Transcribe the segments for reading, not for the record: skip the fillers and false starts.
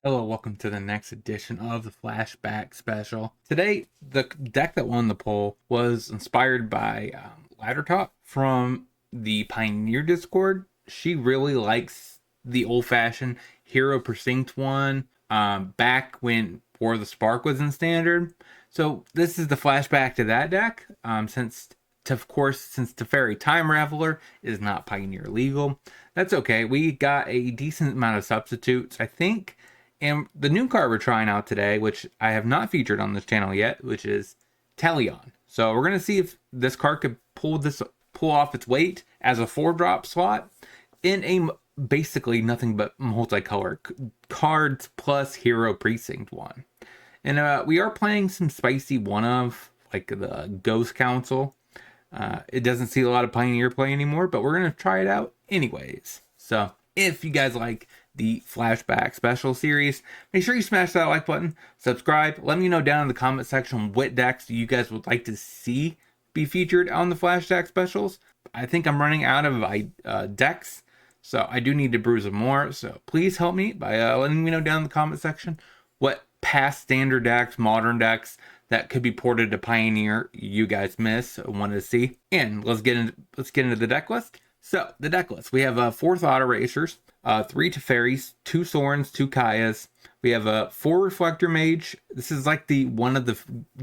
Hello, welcome to the next edition of the Flashback special. Today, the deck that won the poll was inspired by Laddertop from the Pioneer Discord. She really likes the old-fashioned Hero Precinct one back when War of the Spark was in Standard. So this is the flashback to that deck. Since Teferi Time Raveler is not Pioneer legal, that's okay. We got a decent amount of substitutes, I think. And the new card we're trying out today, which I have not featured on this channel yet, which is Talion. So we're gonna see if this card could pull off its weight as a 4-drop slot in a basically nothing but multicolor cards plus Hero Precinct one. And we are playing some spicy one of like the Ghost Council. It doesn't see a lot of Pioneer play anymore, but we're gonna try it out anyways. So if you guys like the Flashback special series, make sure you smash that like button, subscribe, let me know down in the comment section what decks you guys would like to see be featured on the Flashback specials. I think I'm running out of decks, so I do need to brew some more. So please help me by letting me know down in the comment section what past standard decks, modern decks that could be ported to Pioneer you guys miss or want to see. And let's get into the deck list. So the deck list, we have 4 Thought Erasers, 3 Teferis, 2 Sorns, 2 Kayas. We have a 4 Reflector Mage. This is like the one of the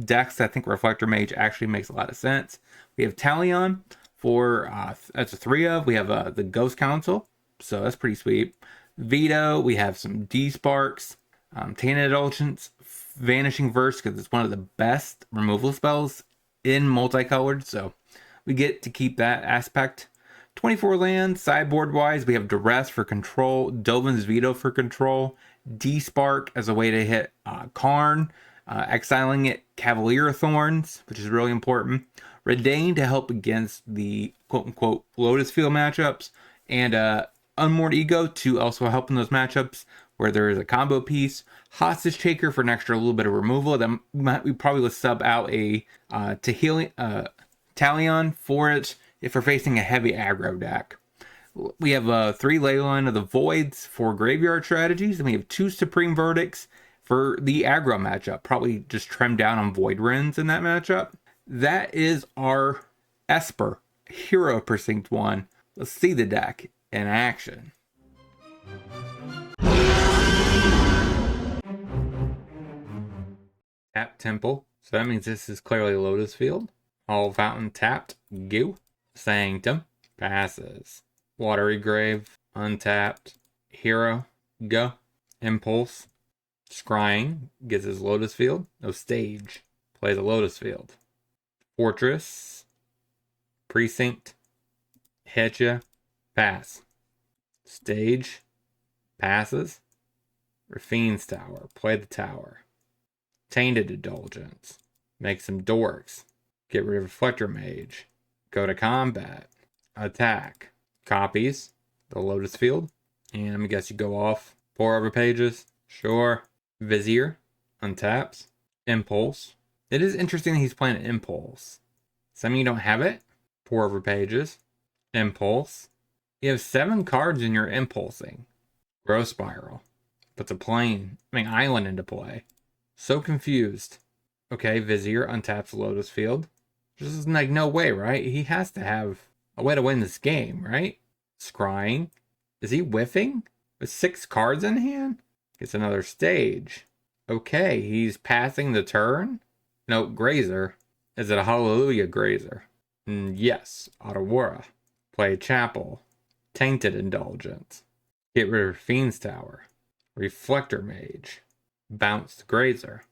decks I think Reflector Mage actually makes a lot of sense. We have Talion for that's a 3 of. We have the Ghost Council, so that's pretty sweet. Veto. We have some D Sparks, Tainted Indulgence, Vanishing Verse because it's one of the best removal spells in multicolored, so we get to keep that aspect. 24 land. Sideboard wise, we have Duress for control, Dovin's Veto for control, D-Spark as a way to hit Karn, exiling it Cavalier of Thorns, which is really important, Redain to help against the quote-unquote Lotus Field matchups, and Unmoored Ego to also help in those matchups where there is a combo piece, Hostage Taker for an extra little bit of removal. Then we probably would sub out a Talion for it if we're facing a heavy aggro deck. We have 3 Leyline of the Voids for graveyard strategies, and we have 2 Supreme Verdicts for the aggro matchup. Probably just trim down on Void Rends in that matchup. That is our Esper Hero Precinct 1. Let's see the deck in action. Tap Temple. So that means this is clearly Lotus Field. All Fountain tapped. Goo. Sanctum. Passes. Watery Grave. Untapped. Hero. Go. Impulse. Scrying. Gets his Lotus Field. No stage. Plays a Lotus Field. Fortress. Precinct. Hitcha. Pass. Stage. Passes. Raffine's Tower. Play the tower. Tainted Indulgence. Make some dorks. Get rid of Reflector Mage. Go to combat. Attack. Copies the Lotus Field. And I'm guess you go off. Pour over pages. Sure. Vizier. Untaps. Impulse. It is interesting that he's playing Impulse. Some of you don't have it. Pour over pages. Impulse. You have 7 cards in your Impulsing. Growth Spiral. Puts a island into play. So confused. Okay, Vizier untaps Lotus Field. Just like, no way, right? He has to have a way to win this game, right? Scrying. Is he whiffing? With 6 cards in hand? Gets another stage. Okay, he's passing the turn? No, Grazer. Is it a Hallelujah Grazer? Yes, Otawara. Play Chapel. Tainted Indulgence. Get rid of Fiend's Tower. Reflector Mage. Bounce Grazer.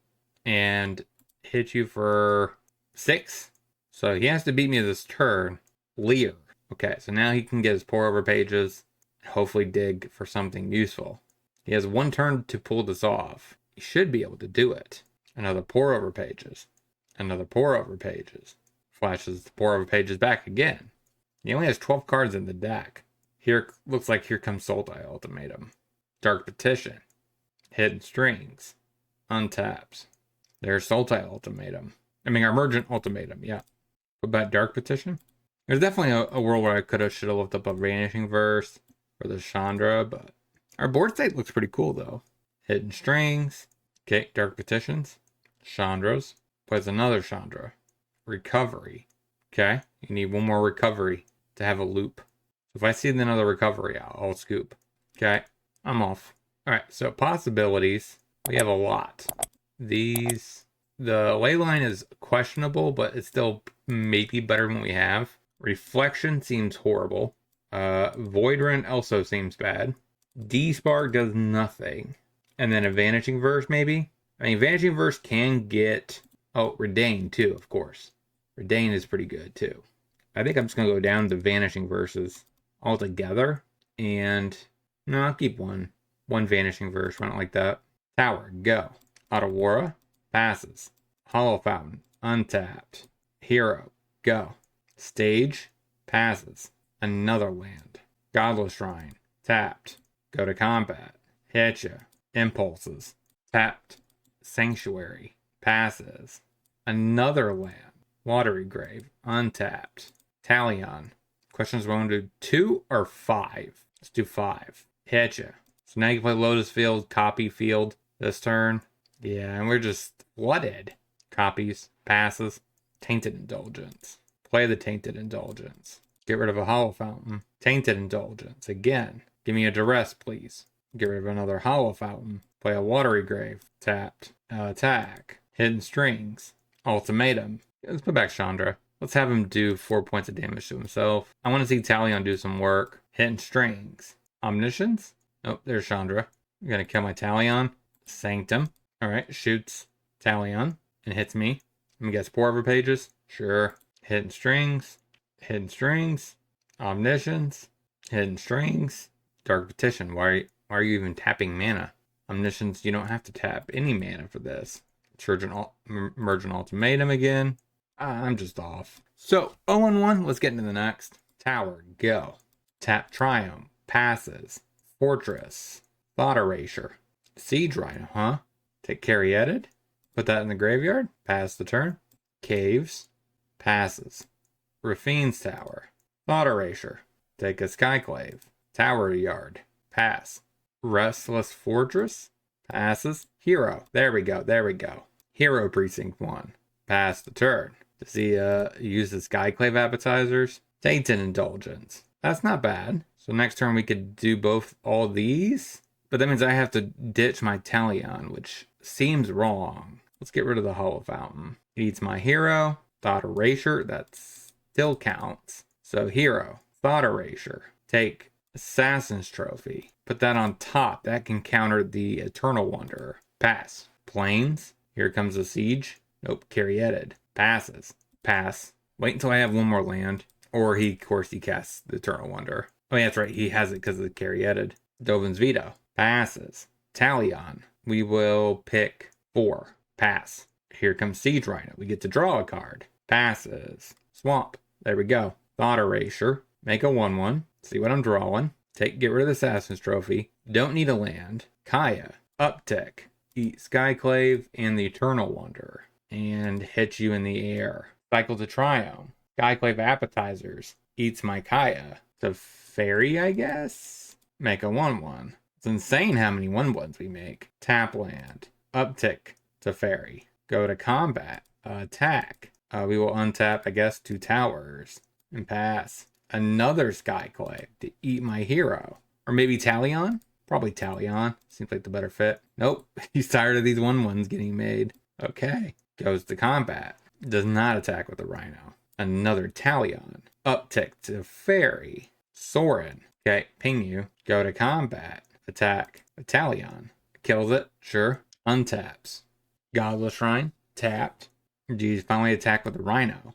And hit you for 6. So he has to beat me this turn. Lear. Okay, so now he can get his pour over pages. Hopefully dig for something useful. He has 1 turn to pull this off. He should be able to do it. Another pour over pages. Another pour over pages. Flashes the pour over pages back again. He only has 12 cards in the deck. Here looks like here comes Sultai Ultimatum. Dark Petition. Hidden Strings. Untaps. There's Sultai Ultimatum. Our Emergent Ultimatum, yeah. What about Dark Petition? There's definitely a world where I should have looked up a Vanishing Verse or the Chandra, but our board state looks pretty cool though. Hidden Strings. Okay, Dark Petitions. Chandras. Plays another Chandra. Recovery. Okay, you need one more recovery to have a loop. So if I see another recovery, I'll scoop. Okay, I'm off. Alright, so possibilities. We have a lot. These. The ley line is questionable, but it's still maybe better than what we have. Reflection seems horrible. Voidrun also seems bad. D-Spark does nothing. And then a Vanishing Verse, maybe? I mean, Vanishing Verse can get... Oh, Redain, too, of course. Redain is pretty good, too. I think I'm just going to go down to Vanishing Verses altogether. And... No, I'll keep one. One Vanishing Verse, run it like that. Tower, go. Otawara, passes. Hollow Fountain, untapped. Hero, go. Stage, passes. Another land. Godless Shrine, tapped. Go to combat. Hit ya. Impulses, tapped. Sanctuary, passes. Another land. Watery Grave, untapped. Talion. Questions going to 2 or 5? Let's do 5. Hit ya. So now you can play Lotus Field, Copy Field this turn. Yeah, and we're just flooded. Copies, passes. Tainted Indulgence. Play the Tainted Indulgence. Get rid of a Hollow Fountain. Tainted Indulgence. Again. Give me a Duress, please. Get rid of another Hollow Fountain. Play a Watery Grave. Tapped. Attack. Hidden Strings. Ultimatum. Let's put back Chandra. Let's have him do 4 points of damage to himself. I want to see Talion do some work. Hidden Strings. Omniscience. Oh, there's Chandra. I'm going to kill my Talion. Sanctum. Alright, shoots Talion and hits me. Let me guess, 4 over pages? Sure. Hidden Strings. Hidden Strings. Omniscience. Hidden Strings. Dark Petition. Why are you even tapping mana? Omniscience, you don't have to tap any mana for this. Mergent Ultimatum again. I'm just off. So, 0-1, let's get into the next. Tower, go. Tap Triumph, passes. Fortress, Thought Erasure. Siege Rhino, huh? Take Caryatid. Put that in the graveyard. Pass the turn. Caves, passes. Rafine's Tower, Thought Erasure. Take a Skyclave. Tower Yard, pass. Restless Fortress, passes. Hero, there we go. Hero Precinct 1, pass the turn. Does he use the Skyclave appetizers? Tainted Indulgence, that's not bad. So next turn we could do all these, but that means I have to ditch my Talion, which seems wrong. Let's get rid of the Hollow Fountain. It eats my Hero, Thought Erasure, that still counts. So Hero, Thought Erasure, take Assassin's Trophy, put that on top. That can counter the Eternal Wanderer. Pass. Plains, here comes a Siege. Nope, Caryatid. Passes. Pass. Wait until I have one more land. Or of course he casts the Eternal Wanderer. Oh yeah, that's right, he has it because of the Caryatid. Dovin's Veto. Passes. Talion. We will pick 4. Pass. Here comes Siege Rhino. We get to draw a card. Passes. Swamp. There we go. Thought Erasure. Make a 1-1. See what I'm drawing. Get rid of the Assassin's Trophy. Don't need a land. Kaya. Uptick. Eat Skyclave and the Eternal Wanderer. And hit you in the air. Cycle to Triumph. Skyclave Appetizers. Eats my Kaya. Teferi, I guess? Make a 1-1. It's insane how many 1-1s we make. Tap land. Uptick. Teferi. Go to combat. Attack. We will untap, I guess, 2 towers. And pass. Another Skyclave to eat my Hero. Or maybe Talion? Probably Talion. Seems like the better fit. Nope. He's tired of these 1-1s getting made. Okay. Goes to combat. Does not attack with the Rhino. Another Talion. Uptick to Fairy. Sorin. Okay, ping you. Go to combat. Attack. Talion. Kills it. Sure. Untaps. Godless Shrine. Tapped. Do you finally attack with the Rhino?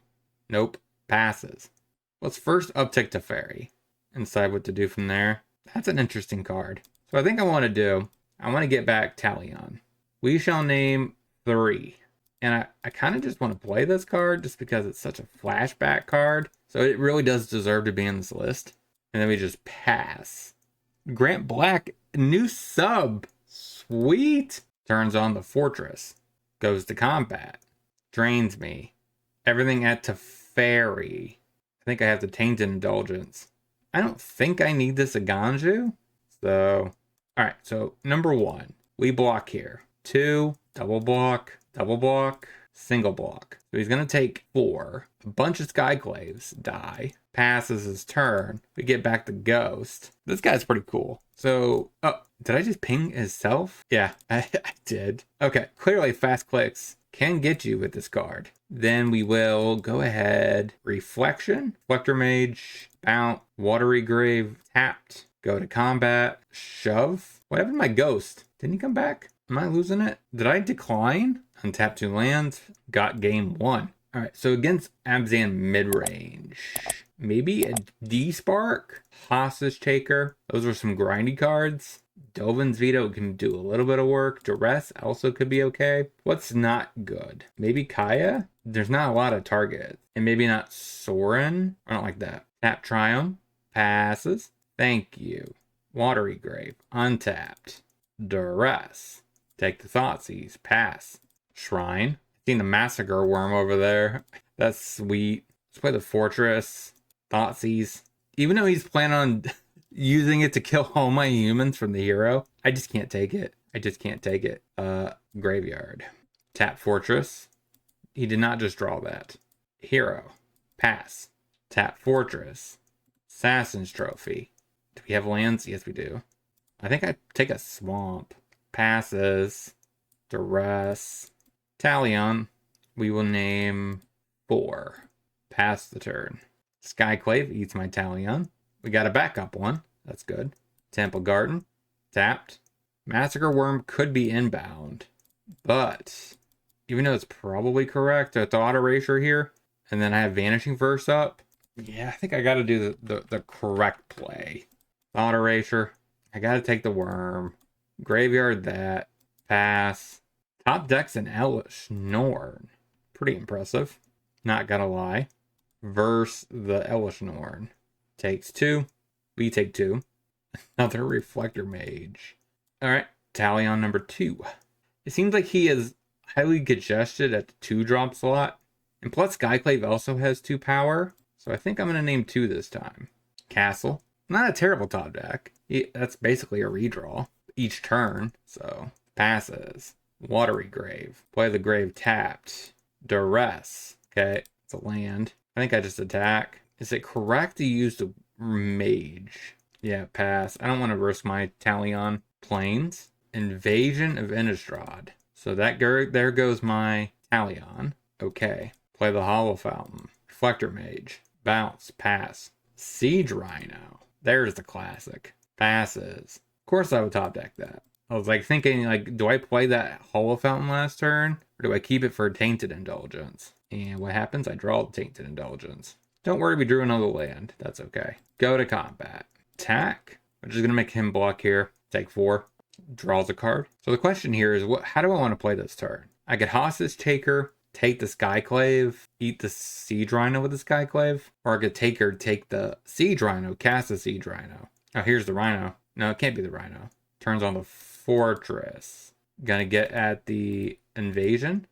Nope. Passes. Let's first uptick to Fairy and decide what to do from there. That's an interesting card. So I think I want to get back Talion. We shall name 3. And I kind of just want to play this card just because it's such a flashback card. So it really does deserve to be in this list. And then we just pass. Grant Black, new sub. Sweet. Turns on the Fortress. Goes to combat. Drains me. Everything at Teferi. I think I have the Tainted Indulgence. I don't think I need this Aganju. So, alright, so number 1. we block here. 2, double block, single block. So he's going to take 4. A bunch of Skyclaves die. Passes his turn. We get back the Ghost. This guy's pretty cool. So, oh, did I just ping himself? Yeah, I did. Okay, clearly fast clicks can get you with this card. Then we will go ahead. Reflection, Reflector Mage, Bounce, Watery Grave, tapped. Go to combat, shove. What happened to my Ghost? Didn't he come back? Am I losing it? Did I decline? Untap 2 lands. Got game 1. All right, so against Abzan mid-range, maybe a D-Spark, Hostage Taker. Those are some grindy cards. Dovin's Veto can do a little bit of work. Duress also could be okay. What's not good? Maybe Kaya? There's not a lot of targets. And maybe not Sorin. I don't like that. Tap Triumph. Passes. Thank you. Watery Grave. Untapped. Duress. Take the Thoughtseize. Pass. Shrine. Seen the Massacre Worm over there. That's sweet. Let's play the Fortress. Thoughtseize. Even though he's planning on using it to kill all my humans from the hero, I just can't take it. Graveyard. Tap Fortress. He did not just draw that. Hero. Pass. Tap Fortress. Assassin's Trophy. Do we have lands? Yes, we do. I think I take a Swamp. Passes. Duress. Talion. We will name 4. Pass the turn. Skyclave eats my Talion. We got a backup one. That's good. Temple Garden. Tapped. Massacre Worm could be inbound. But even though it's probably correct, a Thought Erasure here. And then I have Vanishing Verse up. Yeah, I think I got to do the correct play. Thought Erasure. I got to take the Worm. Graveyard that. Pass. Top decks in Elvish Norn. Pretty impressive. Not gonna lie. Verse the Elvish Norn. Takes 2. We take 2. Another Reflector Mage. Alright, Talion number 2. It seems like he is highly congested at the 2-drop slot. And plus Skyclave also has 2 power. So I think I'm gonna name 2 this time. Castle. Not a terrible top deck. That's basically a redraw each turn. So passes. Watery Grave. Play the Grave tapped. Duress. Okay, it's a land. I think I just attack. Is it correct to use the Mage? Yeah, pass. I don't want to risk my Talion. Plains. Invasion of Innistrad. So that there goes my Talion. Okay. Play the Hollow Fountain. Reflector Mage. Bounce. Pass. Siege Rhino. There's the classic. Passes. Of course I would top deck that. I was like thinking, like, do I play that Hollow Fountain last turn? Or do I keep it for Tainted Indulgence? And what happens? I draw the Tainted Indulgence. Don't worry, we drew another land. That's okay. Go to combat. Attack, which is going to make him block here. Take 4. Draws a card. So the question here is, how do I want to play this turn? I could Hostage Taker, take the Skyclave, eat the Siege Rhino with the Skyclave. Or I could Taker, take the Siege Rhino, cast the Siege Rhino. Oh, here's the Rhino. No, it can't be the Rhino. Turns on the Fortress. Gonna get at the Invasion.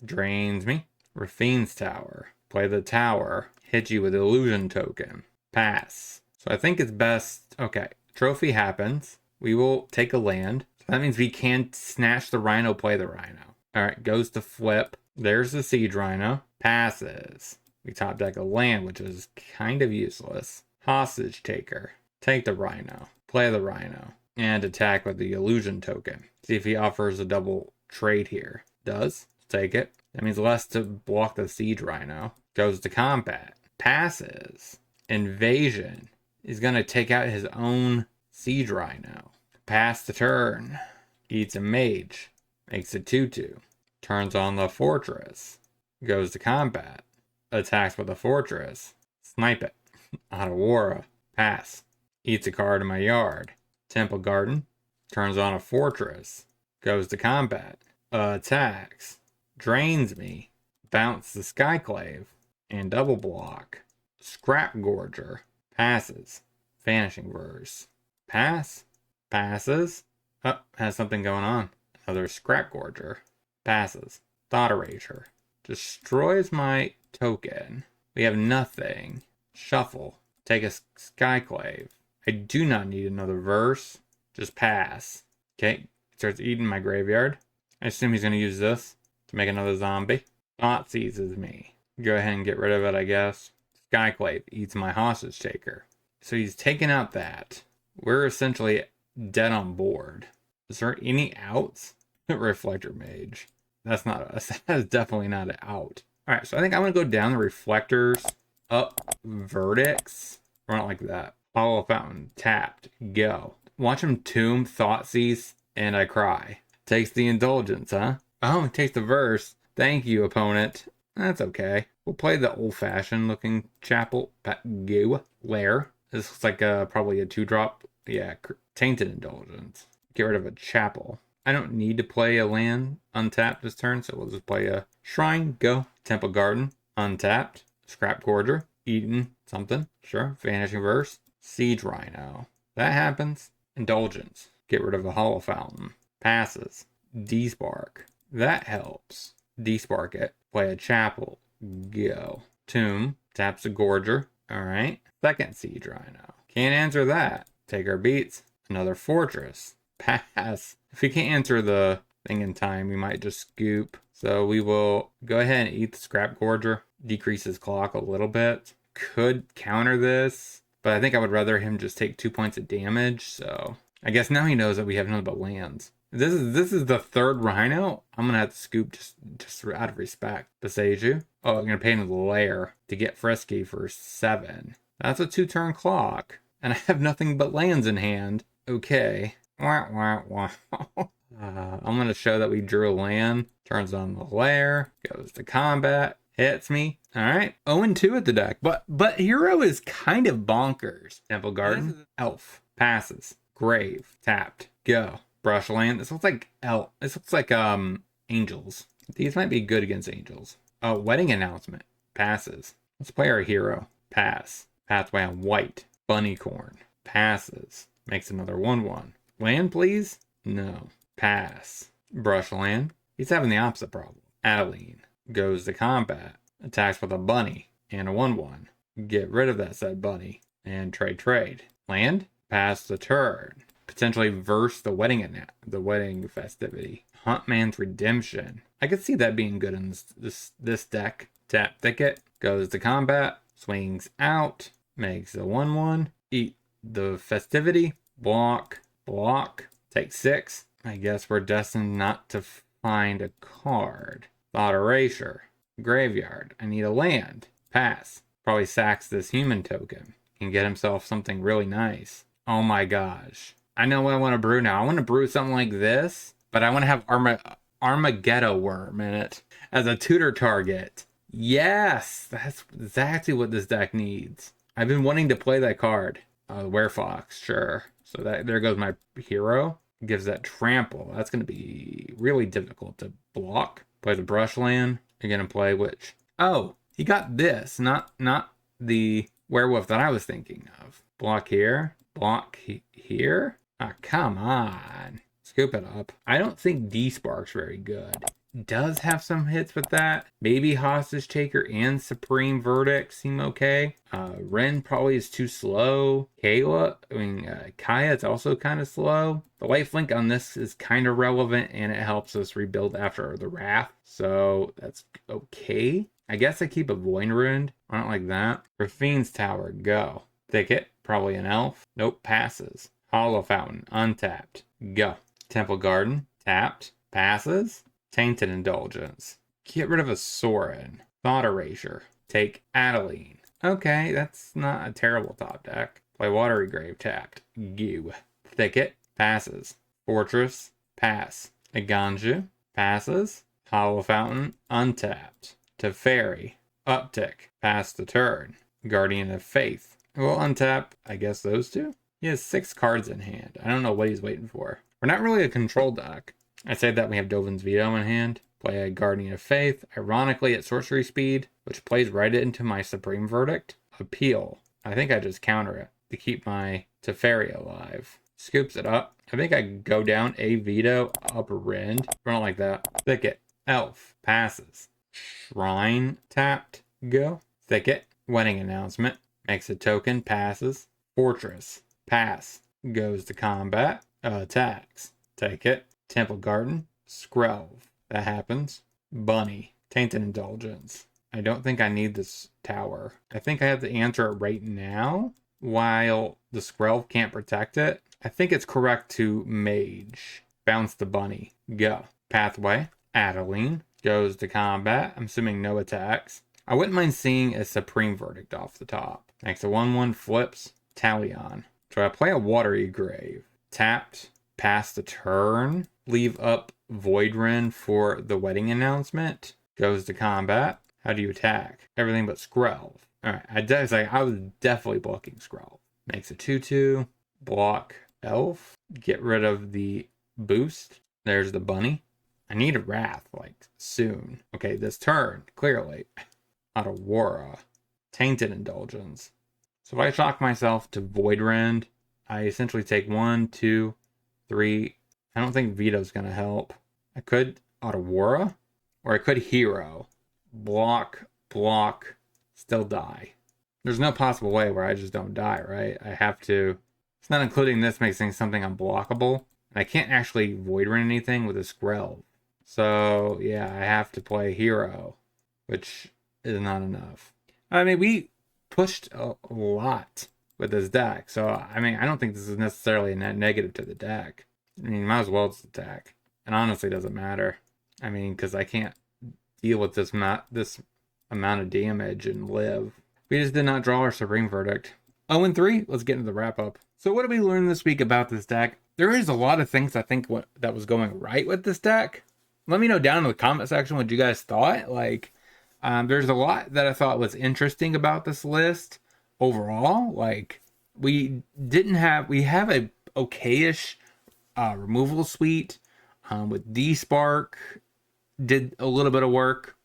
Drains me. Rafine's Tower. Play the Tower. Hit you with Illusion Token. Pass. So I think it's best. Okay. Trophy happens. We will take a land. So that means we can snatch the Rhino, play the Rhino. Alright, goes to flip. There's the Siege Rhino. Passes. We top deck a land, which is kind of useless. Hostage Taker. Take the Rhino. Play the Rhino. And attack with the Illusion Token. See if he offers a double trade here. Does. Take it. That means less to block the Siege Rhino. Goes to combat. Passes. Invasion. He's going to take out his own Siege Rhino. Pass the turn. Eats a Mage. Makes it 2/2. Turns on the Fortress. Goes to combat. Attacks with the Fortress. Snipe it. Otawara. Pass. Eats a card in my yard. Temple Garden. Turns on a Fortress. Goes to combat. Attacks. Drains me. Bounce the Skyclave. And double block. Scrap Gorger. Passes. Vanishing Verse. Pass. Passes. Oh, has something going on. Another Scrap Gorger. Passes. Thought Erasure. Destroys my token. We have nothing. Shuffle. Take a Skyclave. I do not need another verse. Just pass. Okay. Starts eating my graveyard. I assume he's going to use this to make another zombie. Thought seizes me. Go ahead and get rid of it, I guess. Skyclave eats my hostage taker. So he's taken out that. We're essentially dead on board. Is there any outs? Reflector Mage. That's not us. That is definitely not an out. Alright, so I think I'm going to go down the reflectors, up verdicts. Run it like that. Hollow Fountain. Tapped. Go. Watch him tomb, Thoughtseize, and I cry. Takes the indulgence, huh? Oh, he takes the verse. Thank you, opponent. That's okay. We'll play the old-fashioned looking chapel. Go. Lair. This looks like probably a 2-drop. Yeah, Tainted Indulgence. Get rid of a chapel. I don't need to play a land untapped this turn, so we'll just play a Shrine. Go. Temple Garden. Untapped. Scrap Gorger. Eden. Something. Sure. Vanishing Verse. Siege Rhino. That happens. Indulgence. Get rid of a Hollow Fountain. Passes. Despark. That helps. Despark it. Play a chapel. Go. Tomb. Taps a Gorger. Alright. Second Siege Rhino. Can't answer that. Take our beats. Another Fortress. Pass. If we can't answer the thing in time, we might just scoop. So we will go ahead and eat the Scrap Gorger. Decrease his clock a little bit. Could counter this, but I think I would rather him just take 2 points of damage. So I guess now he knows that we have nothing but lands. This is the third Rhino. I'm gonna have to scoop just out of respect. Beseju. Oh, I'm gonna pay into the lair to get Frisky for 7. That's a 2-turn clock, and I have nothing but lands in hand. Okay. Wah, wah, wah. I'm going to show that we drew a land. Turns on the lair. Goes to combat. Hits me. Alright. 0-2 at the deck. But Hero is kind of bonkers. Temple Garden. Elf. Passes. Grave. Tapped. Go. Brush land. This looks like This looks like Angels. These might be good against Angels. Wedding Announcement. Passes. Let's play our Hero. Pass. Pathway on white. Bunnycorn. Passes. Makes another 1-1. Land, please? No. Pass. Brush land. He's having the opposite problem. Adeline goes to combat. Attacks with a bunny and a 1-1. Get rid of that said bunny. And trade. Land. Pass the turn. Potentially verse the wedding festivity. Huntman's Redemption. I could see that being good in this deck. Tap Thicket. Goes to combat. Swings out. Makes a 1-1. Eat the festivity. Block. Take 6. I guess we're destined not to find a card. Thought Erasure. Graveyard. I need a land. Pass. Probably sacks this human token. Can get himself something really nice. Oh my gosh. I know what I want to brew now. I want to brew something like this, but I want to have Armageddon Worm in it as a tutor target. Yes! That's exactly what this deck needs. I've been wanting to play that card. Werefox, sure. So there goes my Hero. Gives that trample. That's going to be really difficult to block. Play the brush land. You're going to play which? Oh, he got this. Not the werewolf that I was thinking of. Block here. Block here. Ah, come on. Scoop it up. I don't think D-Spark's very good. Does have some hits with that. Maybe Hostage Taker and Supreme Verdict seem okay. Ren probably is too slow. Kaya is also kind of slow. The lifelink on this is kind of relevant, and it helps us rebuild after the Wrath. So that's okay. I guess I keep a Void Ruined. I don't like that. Rafine's Tower, go. Thicket, probably an elf. Nope, passes. Hollow Fountain, untapped. Go. Temple Garden, tapped. Passes. Tainted Indulgence. Get rid of a Sorin. Thought Erasure. Take Adeline. Okay, that's not a terrible top deck. Play Watery Grave tapped. Goo. Thicket. Passes. Fortress. Pass. Iganju. Passes. Hollow Fountain. Untapped. Teferi. Uptick. Pass the turn. Guardian of Faith. We'll untap, I guess, those two. He has 6 cards in hand. I don't know what he's waiting for. We're not really a control deck. I say that we have Dovin's Veto in hand. Play a Guardian of Faith, ironically at sorcery speed, which plays right into my Supreme Verdict. Appeal. I think I just counter it to keep my Teferi alive. Scoops it up. I think I go down a Veto, up Rend. Run it like that. Thicket. Elf. Passes. Shrine. Tapped. Go. Thicket. Wedding Announcement. Makes a token. Passes. Fortress. Pass. Goes to combat. Attacks. Take it. Temple Garden, Skrelv. That happens. Bunny, Tainted Indulgence. I don't think I need this tower. I think I have to answer it right now while the Skrelv can't protect it. I think it's correct to Mage. Bounce the Bunny. Go. Pathway. Adeline. Goes to combat. I'm assuming no attacks. I wouldn't mind seeing a Supreme Verdict off the top. Next, a 1/1 flips. Talion. So I play a Watery Grave. Tapped. Pass the turn. Leave up Voidren for the wedding announcement. Goes to combat. How do you attack? Everything but Skrelv. Alright, I was definitely blocking Skrelv. Makes a 2/2. Block Elf. Get rid of the boost. There's the bunny. I need a Wrath, like, soon. Okay, this turn, clearly. Otawara. Tainted Indulgence. So if I shock myself to Voidrend, I essentially take 1, 2, 3. I don't think Veto's going to help. I could Otawara, or I could Hero. Block, still die. There's no possible way where I just don't die, right? I have to. It's not including this makes things something unblockable. I can't actually Voidrend anything with a Skrelv. So, yeah, I have to play Hero, which is not enough. I mean, we pushed a lot with this deck. So, I mean, I don't think this is necessarily a net negative to the deck. I mean, might as well just attack. And honestly, it doesn't matter. I mean, because I can't deal with this amount of damage and live. We just did not draw our Supreme Verdict. 0-3, let's get into the wrap-up. So what did we learn this week about this deck? There is a lot of things I think that was going right with this deck. Let me know down in the comment section what you guys thought. Like, there's a lot that I thought was interesting about this list overall. Like, we have a okayish removal suite with D-Spark, did a little bit of work.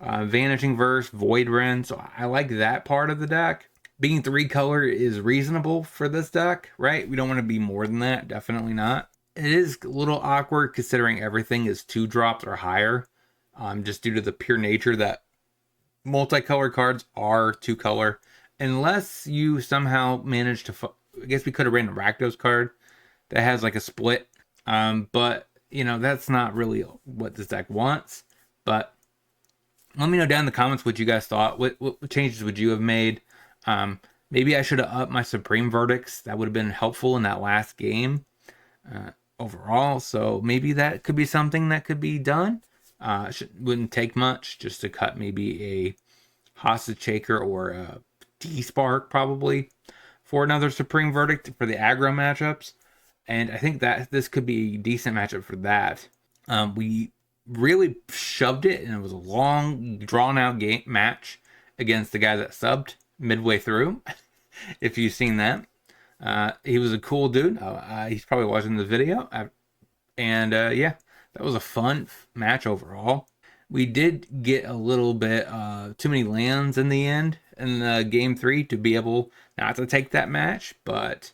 Vanishing Verse, Voidrend, so I like that part of the deck. Being 3 color is reasonable for this deck, right? We don't want to be more than that, definitely not. It is a little awkward considering everything is 2 drops or higher, just due to the pure nature that multicolored cards are 2 color. Unless you somehow manage to, I guess we could have ran a Rakdos card that has like a split, but you know, that's not really what this deck wants. But let me know down in the comments what you guys thought. What changes would you have made? Maybe I should have upped my Supreme Verdicts. That would have been helpful in that last game overall. So maybe that could be something that could be done. Wouldn't take much just to cut maybe a Hostage Taker or a D-Spark probably for another Supreme Verdict for the aggro matchups. And I think that this could be a decent matchup for that. We really shoved it, and it was a long, drawn-out game match against the guy that subbed midway through. If you've seen that, he was a cool dude. He's probably watching the video, yeah, that was a fun match overall. We did get a little bit too many lands in the end in game 3 to be able not to take that match, but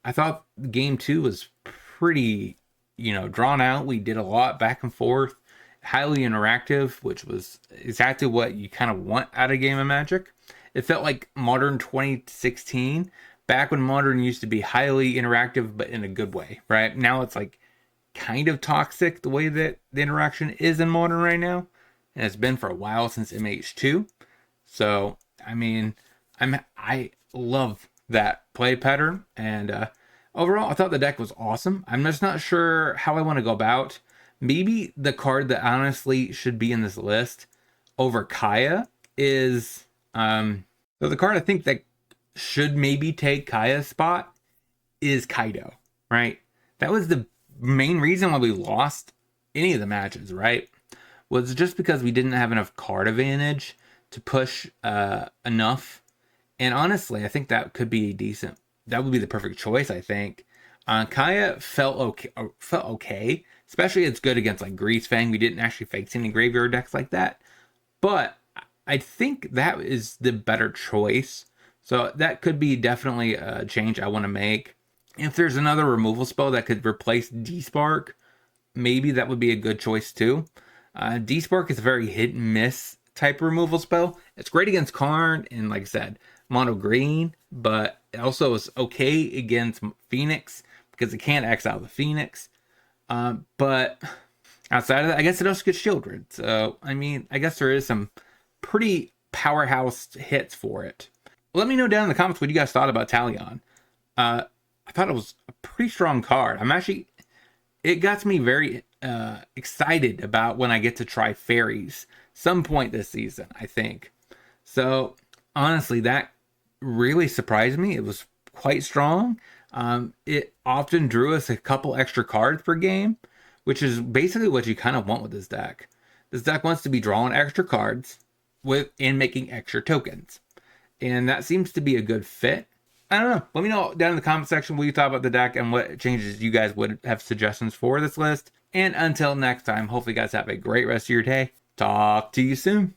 I thought game 2 was pretty, drawn out. We did a lot back and forth, highly interactive, which was exactly what you kind of want out of a game of Magic. It felt like Modern 2016, back when Modern used to be highly interactive, but in a good way, right? Now it's like kind of toxic the way that the interaction is in Modern right now, and it's been for a while since MH2. So, I mean, I love that play pattern, and overall, I thought the deck was awesome. I'm just not sure how I want to go about. Maybe the card that honestly should be in this list over Kaya is, so the card I think that should maybe take Kaya's spot is Kaido, right? That was the main reason why we lost any of the matches, right? Was just because we didn't have enough card advantage to push enough. And honestly, I think that could be decent. That would be the perfect choice, I think. Kaya felt okay. Especially it's good against like Greasefang. We didn't actually face any graveyard decks like that. But I think that is the better choice. So that could be definitely a change I want to make. If there's another removal spell that could replace D-Spark, maybe that would be a good choice too. D-Spark is a very hit and miss type removal spell. It's great against Karn and, like I said, mono green, but it also is okay against Phoenix because it can't exile the Phoenix. But outside of that, I guess it also gets shielded. So, I mean, I guess there is some pretty powerhouse hits for it. Let me know down in the comments what you guys thought about Talion. I thought it was a pretty strong card. It got me very excited about when I get to try fairies some point this season, I think. So, honestly, that really surprised me. It was quite strong. It often drew us a couple extra cards per game, which is basically what you kind of want with this deck. This deck wants to be drawing extra cards and making extra tokens. And that seems to be a good fit. I don't know. Let me know down in the comment section what you thought about the deck and what changes you guys would have suggestions for this list. And until next time, hopefully you guys have a great rest of your day. Talk to you soon.